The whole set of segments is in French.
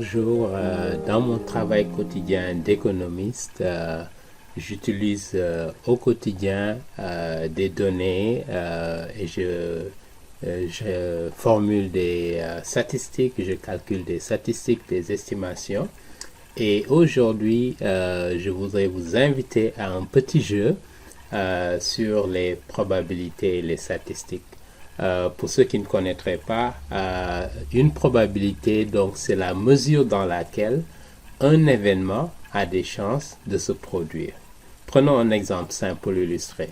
jour, dans mon travail quotidien d'économiste, j'utilise au quotidien des données et je formule des statistiques, je calcule des statistiques, des estimations. Et aujourd'hui, je voudrais vous inviter à un petit jeu sur les probabilités et les statistiques. Pour ceux qui ne connaîtraient pas, une probabilité, donc, c'est la mesure dans laquelle un événement a des chances de se produire. Prenons un exemple simple pour l'illustrer.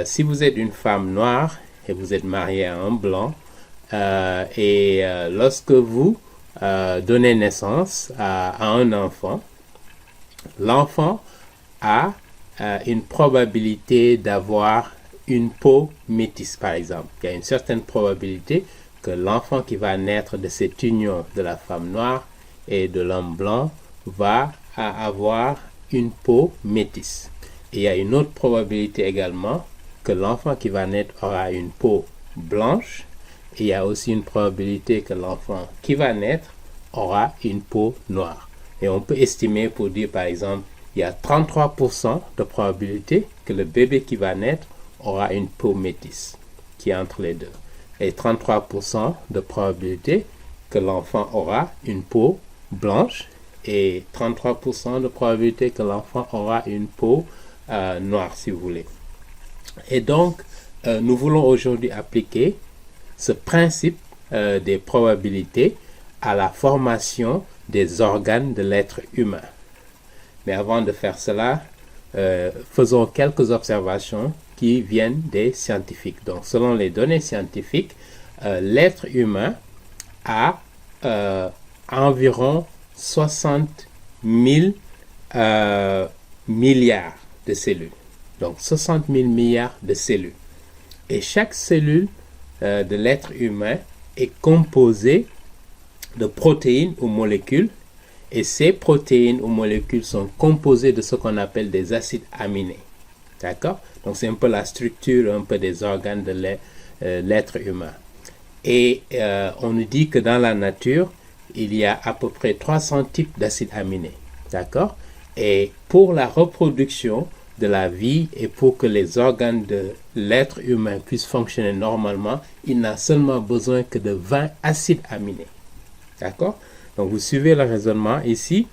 Si vous êtes une femme noire et vous êtes mariée à un blanc, lorsque vous donnez naissance à un enfant, l'enfant a une probabilité d'avoir une peau métisse, par exemple. Il y a une certaine probabilité que l'enfant qui va naître de cette union de la femme noire et de l'homme blanc va avoir une peau métisse. Et il y a une autre probabilité également que l'enfant qui va naître aura une peau blanche. Et il y a aussi une probabilité que l'enfant qui va naître aura une peau noire. Et on peut estimer pour dire, par exemple, il y a 33% de probabilité que le bébé qui va naître aura une peau métisse, qui est entre les deux. Et 33% de probabilité que l'enfant aura une peau blanche et 33% de probabilité que l'enfant aura une peau noire, si vous voulez. Et donc, nous voulons aujourd'hui appliquer ce principe des probabilités à la formation des organes de l'être humain. Mais avant de faire cela, faisons quelques observations qui viennent des scientifiques. Donc, selon les données scientifiques, l'être humain a environ 60 000 milliards de cellules. Donc, 60 000 milliards de cellules. Et chaque cellule de l'être humain est composée de protéines ou molécules. Et ces protéines ou molécules sont composées de ce qu'on appelle des acides aminés. D'accord? Donc, c'est un peu la structure un peu des organes de l'être humain. Et on nous dit que dans la nature, il y a à peu près 300 types d'acides aminés. D'accord? Et pour la reproduction de la vie et pour que les organes de l'être humain puissent fonctionner normalement, il n'a seulement besoin que de 20 acides aminés. D'accord? Donc, vous suivez le raisonnement ici.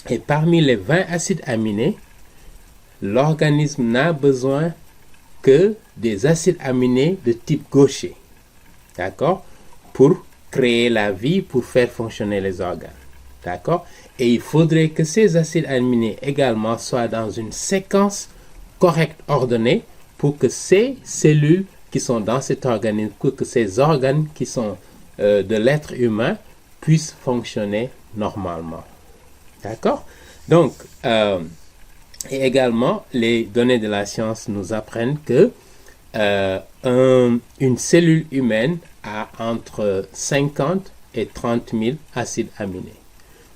Et parmi les 20 acides aminés, l'organisme n'a besoin que des acides aminés de type gaucher. D'accord? Pour créer la vie, pour faire fonctionner les organes. D'accord? Et il faudrait que ces acides aminés également soient dans une séquence correcte, ordonnée, pour que ces cellules qui sont dans cet organisme, pour que ces organes qui sont de l'être humain puissent fonctionner normalement. D'accord? Donc, et également, les données de la science nous apprennent que une cellule humaine a entre 50 et 30 000 acides aminés.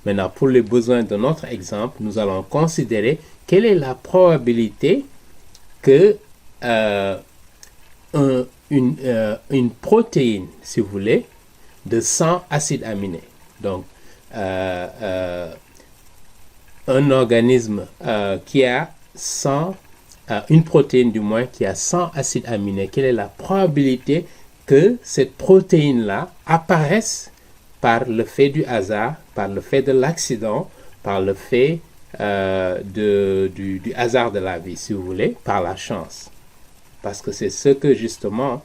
Maintenant, pour les besoins de notre exemple, nous allons considérer quelle est la probabilité que une protéine, si vous voulez, de 100 acides aminés. Donc, un organisme qui a 100, une protéine du moins qui a 100 acides aminés, quelle est la probabilité que cette protéine-là apparaisse par le fait du hasard, par le fait de l'accident, par le fait du hasard de la vie, si vous voulez, par la chance. Parce que c'est ce que justement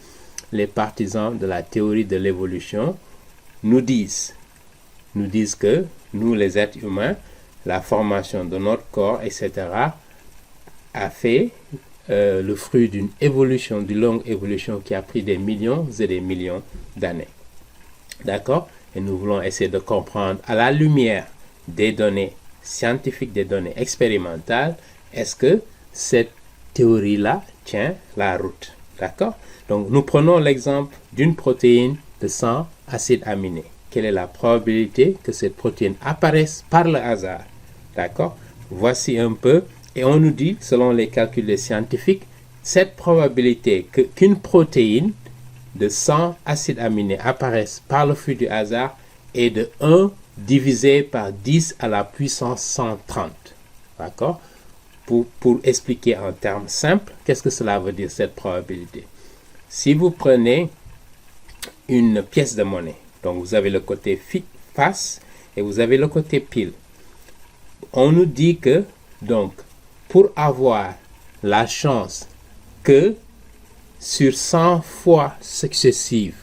les partisans de la théorie de l'évolution nous disent. Nous disent que nous, les êtres humains, la formation de notre corps, etc., a fait le fruit d'une évolution, d'une longue évolution qui a pris des millions et des millions d'années. D'accord? Et nous voulons essayer de comprendre à la lumière des données scientifiques, des données expérimentales, est-ce que cette théorie-là tient la route. D'accord? Donc, nous prenons l'exemple d'une protéine de 100 acides aminés. Quelle est la probabilité que cette protéine apparaisse par le hasard? D'accord? Voici un peu. Et on nous dit, selon les calculs des scientifiques, cette probabilité qu'une protéine de 100 acides aminés apparaisse par le flux du hasard est de 1 divisé par 10 à la puissance 130. D'accord? Pour expliquer en termes simples, qu'est-ce que cela veut dire cette probabilité? Si vous prenez une pièce de monnaie, donc vous avez le côté face et vous avez le côté pile. On nous dit que, donc, pour avoir la chance que sur 100 fois successives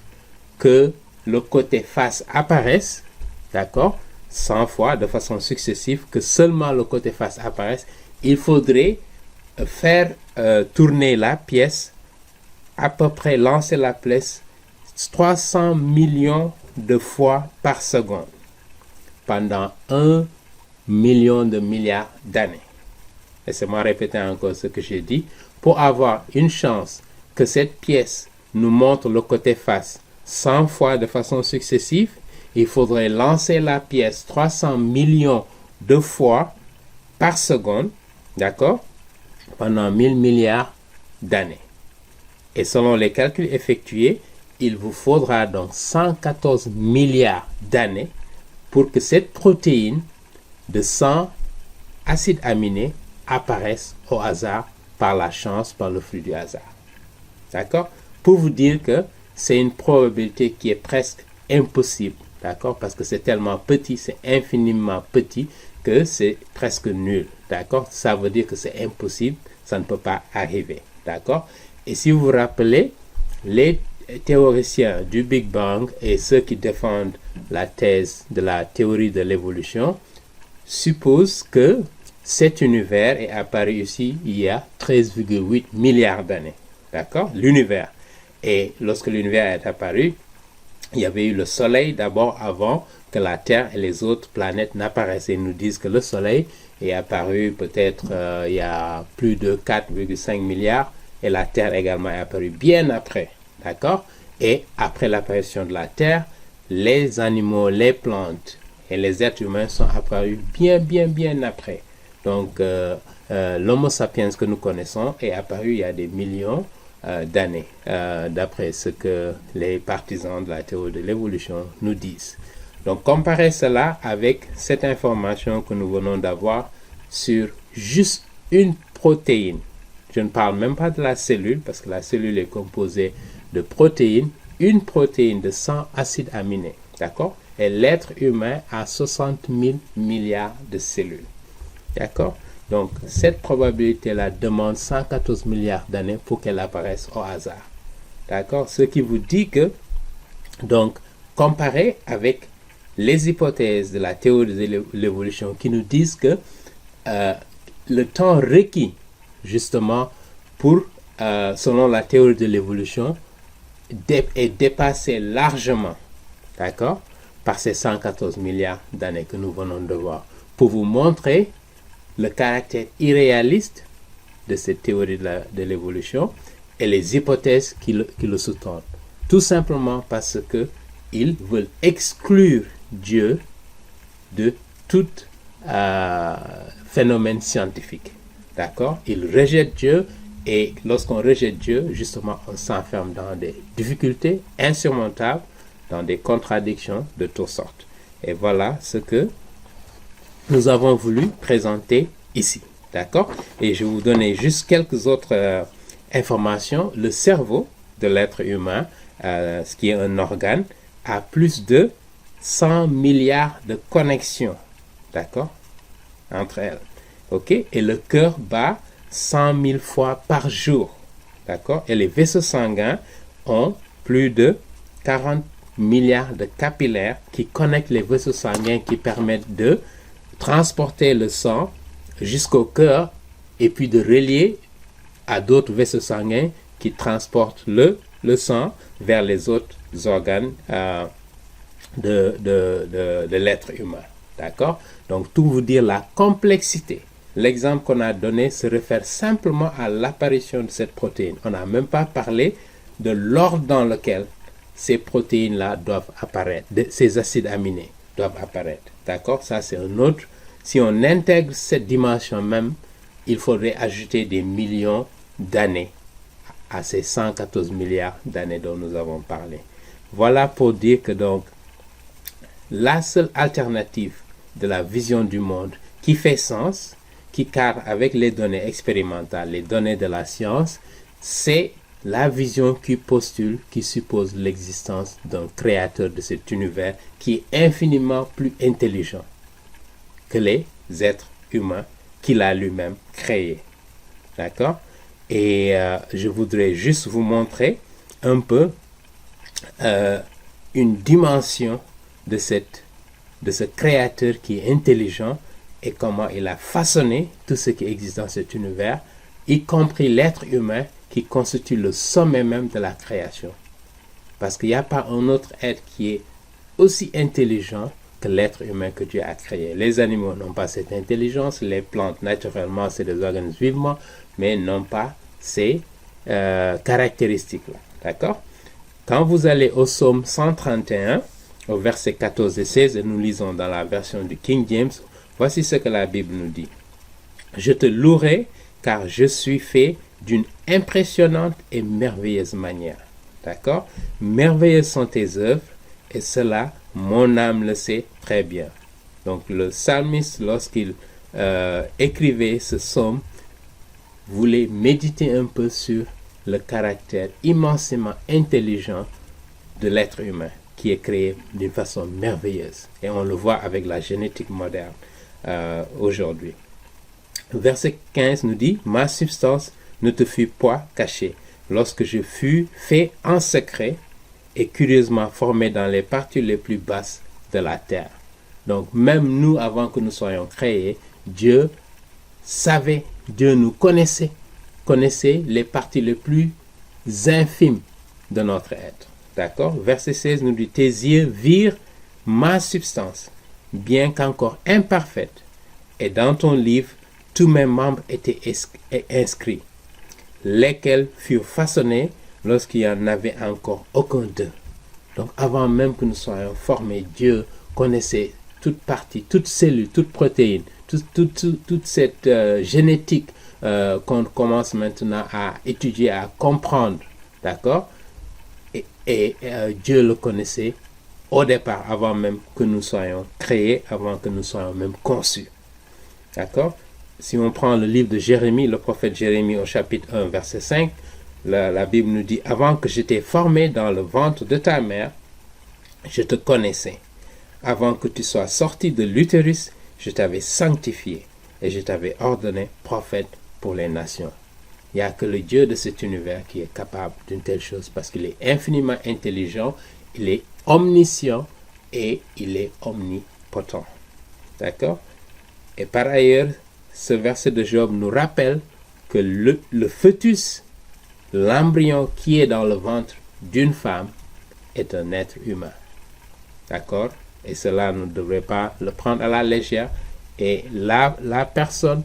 que le côté face apparaisse, d'accord, 100 fois de façon successive que seulement le côté face apparaisse, il faudrait faire tourner la pièce, à peu près lancer la pièce 300 millions de fois par seconde pendant 1 million de milliards d'années. Laissez-moi répéter encore ce que j'ai dit. Pour avoir une chance que cette pièce nous montre le côté face 100 fois de façon successive, il faudrait lancer la pièce 300 millions de fois par seconde, d'accord, pendant 1000 milliards d'années. Et selon les calculs effectués, il vous faudra donc 114 milliards d'années pour que cette protéine de 100 acides aminés apparaisse au hasard, par la chance, par le flux du hasard. D'accord? Pour vous dire que c'est une probabilité qui est presque impossible. D'accord? Parce que c'est tellement petit, c'est infiniment petit que c'est presque nul. D'accord? Ça veut dire que c'est impossible, ça ne peut pas arriver. D'accord? Et si vous vous rappelez, les théoriciens du Big Bang et ceux qui défendent la thèse de la théorie de l'évolution supposent que cet univers est apparu ici il y a 13,8 milliards d'années. D'accord? L'univers. Et lorsque l'univers est apparu, il y avait eu le Soleil d'abord avant que la Terre et les autres planètes n'apparaissent. Ils nous disent que le Soleil est apparu peut-être il y a plus de 4,5 milliards et la Terre également est apparue bien après. D'accord? Et après l'apparition de la Terre, les animaux, les plantes et les êtres humains sont apparus bien après. Donc, l'Homo sapiens que nous connaissons est apparu il y a des millions d'années, d'après ce que les partisans de la théorie de l'évolution nous disent. Donc, comparez cela avec cette information que nous venons d'avoir sur juste une protéine. Je ne parle même pas de la cellule, parce que la cellule est composée de protéines, une protéine de 100 acides aminés, d'accord? Et l'être humain a 60 000 milliards de cellules, d'accord? Donc, cette probabilité-là demande 114 milliards d'années pour qu'elle apparaisse au hasard, d'accord? Ce qui vous dit que, donc, comparé avec les hypothèses de la théorie de l'évolution qui nous disent que le temps requis, justement, pour, selon la théorie de l'évolution, est dépassé largement, d'accord, par ces 114 milliards d'années que nous venons de voir, pour vous montrer le caractère irréaliste de cette théorie de l'évolution et les hypothèses qui le sous-tendent. Tout simplement parce qu'ils veulent exclure Dieu de tout phénomène scientifique. D'accord? Ils rejettent Dieu. Et lorsqu'on rejette Dieu, justement, on s'enferme dans des difficultés insurmontables, dans des contradictions de toutes sortes. Et voilà ce que nous avons voulu présenter ici. D'accord? Et je vais vous donner juste quelques autres informations. Le cerveau de l'être humain, ce qui est un organe, a plus de 100 milliards de connexions. D'accord? Entre elles. OK? Et le cœur bat 100 000 fois par jour. D'accord? Et les vaisseaux sanguins ont plus de 40 milliards de capillaires qui connectent les vaisseaux sanguins qui permettent de transporter le sang jusqu'au cœur et puis de relier à d'autres vaisseaux sanguins qui transportent le sang vers les autres organes de l'être humain. D'accord? Donc, tout vous dire la complexité. L'exemple qu'on a donné se réfère simplement à l'apparition de cette protéine. On n'a même pas parlé de l'ordre dans lequel ces protéines-là doivent apparaître, ces acides aminés doivent apparaître. D'accord? Ça, c'est un autre. Si on intègre cette dimension même, il faudrait ajouter des millions d'années à ces 114 milliards d'années dont nous avons parlé. Voilà pour dire que donc, la seule alternative de la vision du monde qui fait sens, qui cadre avec les données expérimentales, les données de la science, c'est la vision qui postule, qui suppose l'existence d'un créateur de cet univers qui est infiniment plus intelligent que les êtres humains qu'il a lui-même créés. D'accord? Et je voudrais juste vous montrer un peu une dimension de ce créateur qui est intelligent et comment il a façonné tout ce qui existe dans cet univers, y compris l'être humain qui constitue le sommet même de la création. Parce qu'il n'y a pas un autre être qui est aussi intelligent que l'être humain que Dieu a créé. Les animaux n'ont pas cette intelligence, les plantes naturellement c'est des organismes vivants, mais n'ont pas ces caractéristiques-là. D'accord? Quand vous allez au psaume 131, au verset 14 et 16, et nous lisons dans la version du King James, voici ce que la Bible nous dit. Je te louerai car je suis fait d'une impressionnante et merveilleuse manière. D'accord? Merveilleuses sont tes œuvres et cela, mon âme le sait très bien. Donc le psalmiste, lorsqu'il écrivait ce psaume, voulait méditer un peu sur le caractère immensément intelligent de l'être humain qui est créé d'une façon merveilleuse. Et on le voit avec la génétique moderne aujourd'hui. Verset 15 nous dit « Ma substance ne te fut point cachée lorsque je fus fait en secret et curieusement formé dans les parties les plus basses de la terre. » Donc même nous, avant que nous soyons créés, Dieu savait, Dieu nous connaissait les parties les plus infimes de notre être. D'accord? Verset 16 nous dit « Tes yeux virent ma substance, bien qu'encore imparfaite, et dans ton livre, tous mes membres étaient inscrits, lesquels furent façonnés lorsqu'il n'y en avait encore aucun d'eux. » Donc avant même que nous soyons formés, Dieu connaissait toute partie, toute cellule, toute protéine, toute cette génétique qu'on commence maintenant à étudier, à comprendre. D'accord? Et Dieu le connaissait au départ, avant même que nous soyons créés, avant que nous soyons même conçus. D'accord? Si on prend le livre de Jérémie, le prophète Jérémie au chapitre 1, verset 5, la Bible nous dit « Avant que je t'ai formé dans le ventre de ta mère, je te connaissais. Avant que tu sois sorti de l'utérus, je t'avais sanctifié et je t'avais ordonné prophète pour les nations. » Il n'y a que le Dieu de cet univers qui est capable d'une telle chose parce qu'il est infiniment intelligent, il est omniscient et il est omnipotent. D'accord? Et par ailleurs, ce verset de Job nous rappelle que le fœtus, l'embryon qui est dans le ventre d'une femme, est un être humain. D'accord? Et cela ne devrait pas le prendre à la légère. Et la personne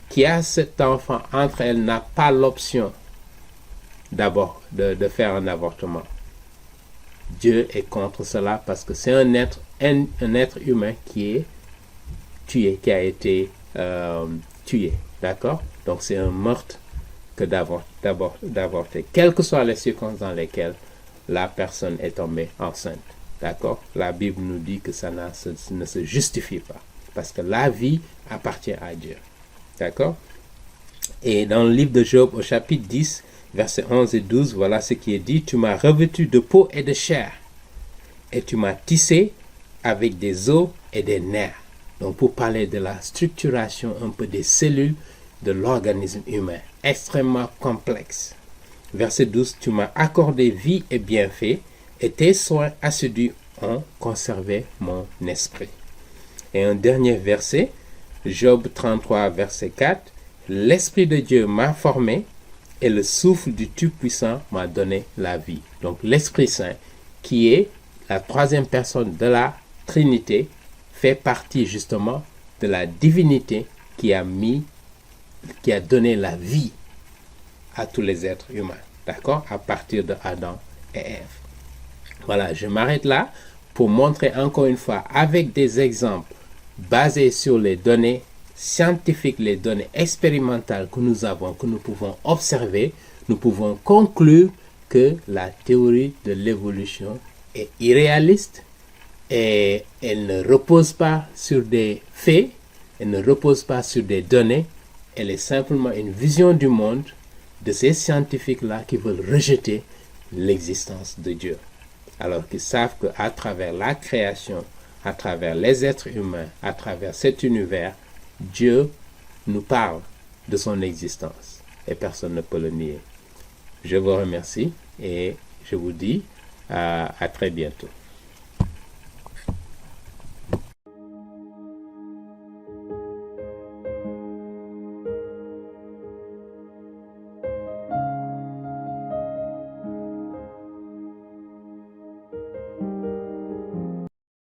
qui a cet enfant entre elles n'a pas l'option d'abord de faire un avortement. Dieu est contre cela parce que c'est un être humain qui est tué, qui a été tué. D'accord? Donc c'est un meurtre que d'avorter, quelles que soient les circonstances dans lesquelles la personne est tombée enceinte. D'accord? La Bible nous dit que ça ne se justifie pas parce que la vie appartient à Dieu. D'accord? Et dans le livre de Job, au chapitre 10, versets 11 et 12, voilà ce qui est dit. Tu m'as revêtu de peau et de chair, et tu m'as tissé avec des os et des nerfs. Donc, pour parler de la structuration un peu des cellules de l'organisme humain, extrêmement complexe. Verset 12, tu m'as accordé vie et bienfait, et tes soins assidus ont conservé mon esprit. Et un dernier verset, Job 33, verset 4, l'Esprit de Dieu m'a formé et le souffle du Tout-Puissant m'a donné la vie. Donc l'Esprit Saint, qui est la troisième personne de la Trinité, fait partie justement de la divinité qui a donné la vie à tous les êtres humains. D'accord? À partir de Adam et Ève. Voilà, je m'arrête là pour montrer encore une fois avec des exemples basés sur les données scientifiques, les données expérimentales que nous avons, que nous pouvons observer, nous pouvons conclure que la théorie de l'évolution est irréaliste Et elle ne repose pas sur des faits, elle ne repose pas sur des données, elle est simplement une vision du monde de ces scientifiques-là qui veulent rejeter l'existence de Dieu. Alors qu'ils savent qu'à travers la création, à travers les êtres humains, à travers cet univers, Dieu nous parle de son existence et personne ne peut le nier. Je vous remercie et je vous dis à très bientôt.